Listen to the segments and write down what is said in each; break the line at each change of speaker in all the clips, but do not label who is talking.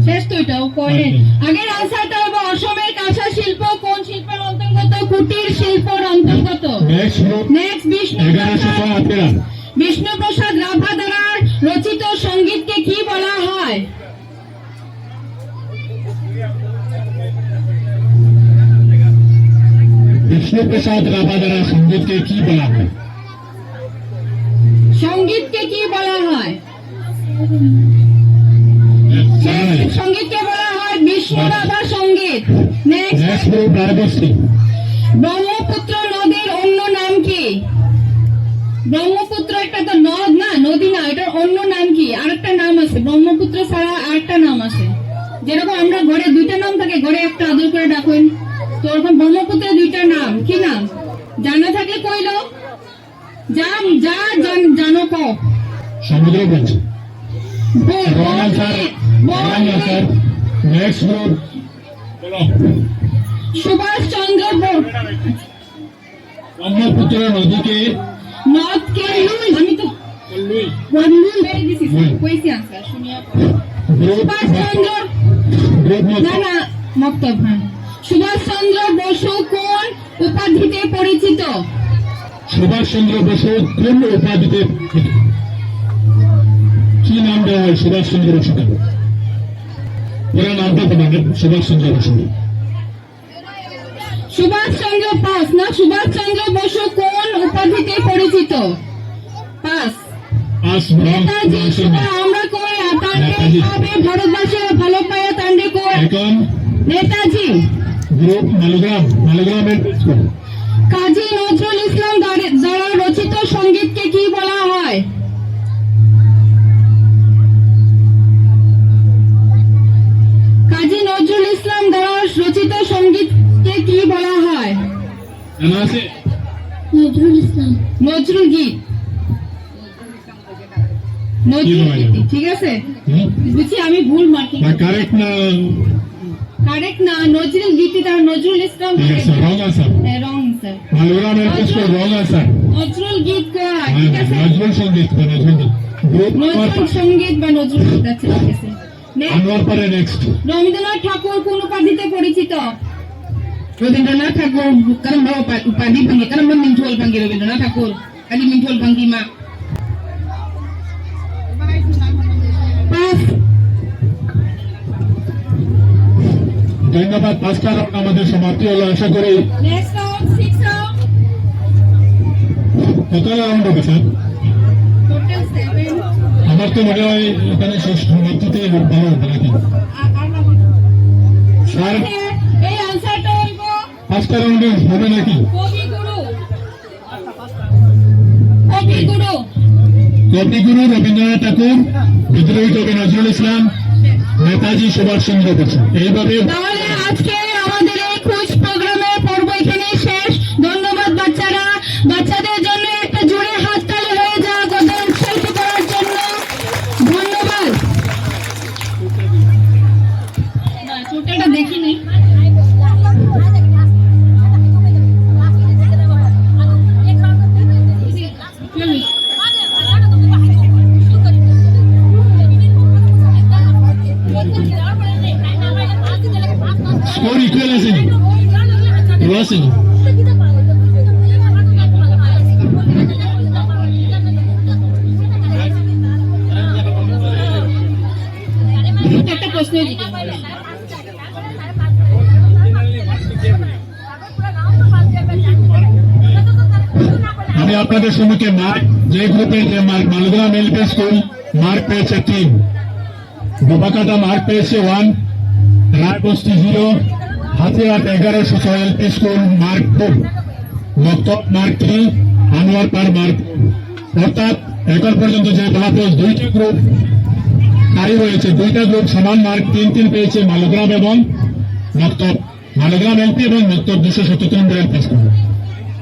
শেষ তো এটাও পয়েন্ট। আগের আনসারটা হবে অসমের কাঁসা শিল্প কোন শিল্পের অন্তর্গত? কুটির শিল্পের অন্তর্গত। নেক্সট বিষ্ণুপ্রসাদ রাভা দ্বারা রচিত সঙ্গীতকে কি বলা হয়?
বিষ্ণুপ্রসাদ রাভা দ্বারা সঙ্গীতকে কি বলা হয়?
সঙ্গীতকে কি বলা হয়? সঙ্গীতকে বলা হয় বিষ্ণু রাভা সঙ্গীত। নেক্সট ব্রহ্মপুত্র নদীর অন্য নাম কি? ব্রহ্মপুত্র একটা তো নদ না, নদী না, এটার অন্য নাম কি? আরেকটা নাম আছে ব্রহ্মপুত্র ছাড়া, আরেকটা নাম আছে। যেরকম আমরা ঘরে দুইটা নাম থাকে, ঘরে একটা আদর করে ডাকুন, তো ওরকম ব্রহ্মপুত্রের দুইটা নাম কি নাম? জানা থাকলে কইলো, যা যা জানো কো।
সমুদ্র বলছে।
সুভাষ চন্দ্র বোস।
ব্রহ্মপুত্র নদীকে
নদকে আমি তো সুভাষ চন্দ্র না না মক্তব। হ্যাঁ, সুভাষ চন্দ্র বসু কোন উপাধিতে পরিচিত?
সুভাষ চন্দ্র বসু কোন উপাধিতে পরিচিত? কি নাম দেওয়া হয় সুভাষ চন্দ্র বসুকে? পুরো নামটা তোমাকে সুভাষ চন্দ্র বসু।
সুভাষ চন্দ্র পাস না, সুভাষ চন্দ্র বসু কোন উপাধিতে পরিচিত? পাস। নেতাজি আমরা কই আতান্ডে হবে ভারতবর্ষের ভালো পায়া তান্ডে কই নেতাজি
গ্রুপ মালগ্রামের
কাজী নজরুল ইসলাম দ্বারা রচিত সঙ্গীতকে কি বলা হয়? কাজী নজরুল ইসলাম দ্বারা রচিত সঙ্গীতকে কি বলা হয়? নজরুল ইসলাম নজরুল গীত। ঠিক আছে, বুঝছি আমি ভুল মার্কিং।
কারেক্ট না
নজরুল গীতি তার নজরুল ইসলাম রং স্যার। নজরুল গীত ঠিক আছে,
নজরুল
সঙ্গীত বা নজরুল গীত আছে। ঠিক আছে, রবীন্দ্রনাথ ঠাকুর কোন উপাধিতে পরিচিত?
Rabindranath Tagore karamba upadi panggil karamba mintual panggil Rabindranath Tagore kali mintual panggil mak.
ধন্যবাদ। পাঁচটা রাউন্ড আমাদের সমাপ্তি হলো, আশা করি। কত রাউন্ড হবে স্যার? আমার তো মনে হয় এখানে শেষ সমাপ্তিতে ভালো হবে নাকি স্যার? পাঁচটা রাউন্ডে হবে নাকি? কবিগুরু রবীন্দ্রনাথ ঠাকুর, বিদ্রোহী কবি নজরুল ইসলাম, নেতাজি সুভাষ চন্দ্র বসু। এইভাবে
আজকে আমাদের এই কুইজ প্রোগ্রামের পর্ব এখানে শেষ। ধন্যবাদ বাচ্চারা। বাচ্চাদের জন্য একটা জোরে হাততালি হয়ে যাক ওদের উৎসাহিত করার জন্য। ধন্যবাদ। ছোটটা দেখিনি।
স্কোর ইকুয়াল আসেনি, আসেনি।
একটা প্রশ্ন
আমি আপনাদের সম্মুখে যে গ্রুপের যে মালগ্রাম এলপি স্কুল মার্ক পেয়েছে 3, বোবাকাটা মার্ক পেয়েছে 1, রায়বস্তি 0, হাতিয়াট 1106 এলপি স্কুল মার্ক 4, মক্তব মার্ক 3, আনোয়ারপাড় মার্ক 4। অর্থাৎ এখন পর্যন্ত যে ফলাফল দুইটা গ্রুপ তাই রয়েছে, দুইটা গ্রুপ সমান মার্ক 3-3 পেয়েছে, মালগ্রাম এবং মক্তব, মালগ্রাম এলপি এবং মক্তব 277 নম্বর এলপি স্কুল।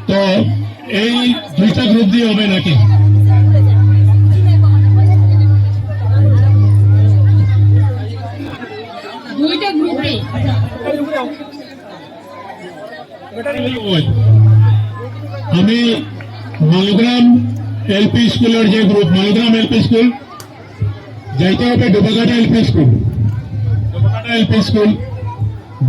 তো এই দুইটা গ্রুপ দিয়ে হবে নাকি?
দুইটা গ্রুপে
আমি মালগ্রাম এলপি স্কুলের যে গ্রুপ, মালগ্রাম এলপি স্কুল যাইতে হবে ডোবাঘাটা এলপি স্কুল। ডোবাঘাটা এলপি স্কুল,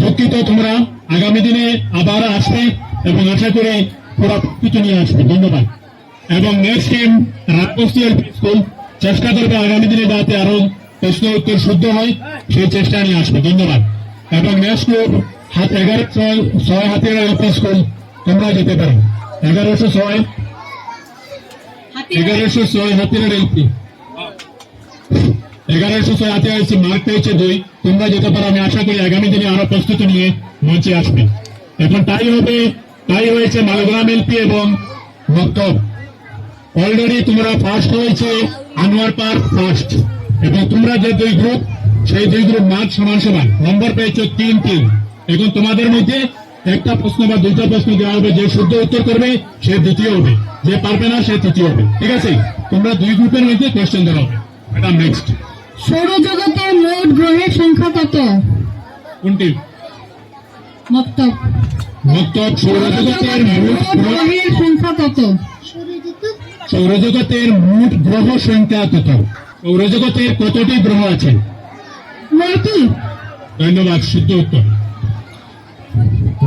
দুঃখিত তোমরা আগামী দিনে আবার আসবে এবং আশা করে পুরো কিছু নিয়ে আসবে। ধন্যবাদ। এবং নেক্সট টাইম রাজবস্তি এলপি স্কুল চেষ্টা করবে আগামী দিনে যাতে আরো প্রশ্ন উত্তর শুদ্ধ হয়, সেই চেষ্টা নিয়ে আসবে। ধন্যবাদ। এবং নেক্সট গ্রুপ 1106 হাতিয়ার এলপি স্কুল, তোমরা যেতে পারো। 1106 হাতিয়ার এলপি, 1106 হাতিয়ার এলপি মার্ক পেয়েছে 2। তোমরা যেতে পারো। আমি আশা করি আগামী দিনে আরো প্রস্তুতি নিয়ে মঞ্চে আসবে। এখন তাই হয়েছে মালগ্রাম এলপি এবং মক্তব। অলরেডি তোমরা ফার্স্ট হয়েছে আনোয়ার পার্ক ফার্স্ট, এবং তোমরা যে 2 গ্রুপ, সেই 2 গ্রুপ মার্ক সমান নম্বর পেয়েছো 3-3। এখন তোমাদের মধ্যে একটা প্রশ্ন বা 2টা প্রশ্ন দেওয়া হবে, যে শুদ্ধ উত্তর করবে সে দ্বিতীয় হবে, যে পারবে না সে তৃতীয় হবে। ঠিক আছে, তোমরা 2 গ্রুপের মধ্যে কোয়েশ্চেন দেওয়া হবে। Madam next.
সৌরজগতের মোট গ্রহের সংখ্যা কত?
কোনটি?
মক্তব।
সৌরজগতের মোট
গ্রহের সংখ্যা কত?
সৌরজগতের মোট গ্রহ সংখ্যা কত? সৌরজগতের কতটি গ্রহ আছে?
9টি।
ধন্যবাদ, শুদ্ধ উত্তর।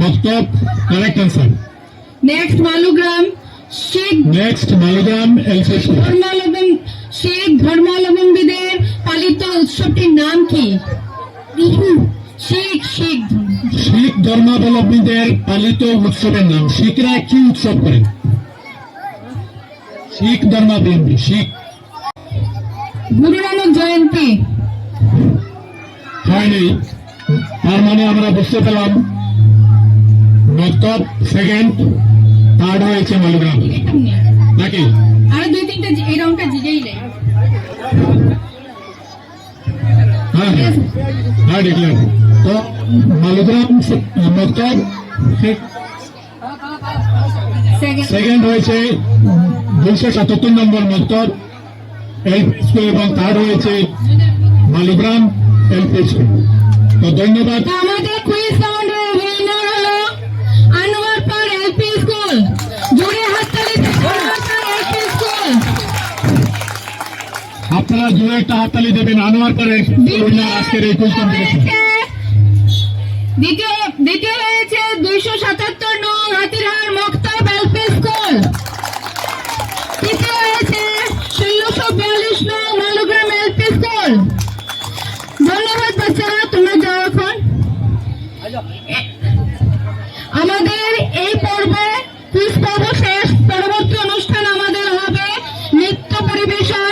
মক্তব কারেক্ট আনসার।
নেক্সট মালগ্রাম শিখ
এলপি স্কুল।
শিখ ধর্মাবলম্বীদের পালিত উৎসবটির নাম কি?
শিখ ধর্মাবলম্বীদের পালিত উৎসবের নাম। শিখরা কি উৎসব করেন? শিখ ধর্মাবলম্বী
গুরু নানক জয়ন্তী।
হয়নি, তার মানে আমরা বুঝতে পেলাম মক্তব সেকেন্ড, থার্ড হয়েছে মালগ্রাম নাকি?
আর 2-3টা এই রাউন্ডটা জিতেই নেই।
হ্যাঁ দেখলাম তো। মালগ্রাম মক্তব সেকেন্ড হয়েছে 277 নম্বর মক্তব এলপি স্কুল, এবং থার্ড হয়েছে মালগ্রাম এলপি স্কুল। তো ধন্যবাদ।
আমাদের কুইজ রাউন্ডের উইনার হলো আনোয়ার পার এলপি স্কুল। জোরে হাততালি দিন আনোয়ার পার এলপি স্কুল।
আপনারা জোরে একটা হাততালি দেবেন আনোয়ার পার এলপি স্কুল উইনার আজকের এই কুইজ কম্পিটিশন।
দ্বিতীয় হয়েছে 277 নং হাতিরহাট মক্তব এলপি স্কুল। তৃতীয় হয়েছে 1642 নং মালগ্রাম এলপি স্কুল। ধন্যবাদ বাচ্চারা, তোমরা যাও এখন। আমাদের এই পর্বে কুইজ পর্ব শেষ। পরবর্তী অনুষ্ঠান আমাদের হবে নৃত্য পরিবেশন।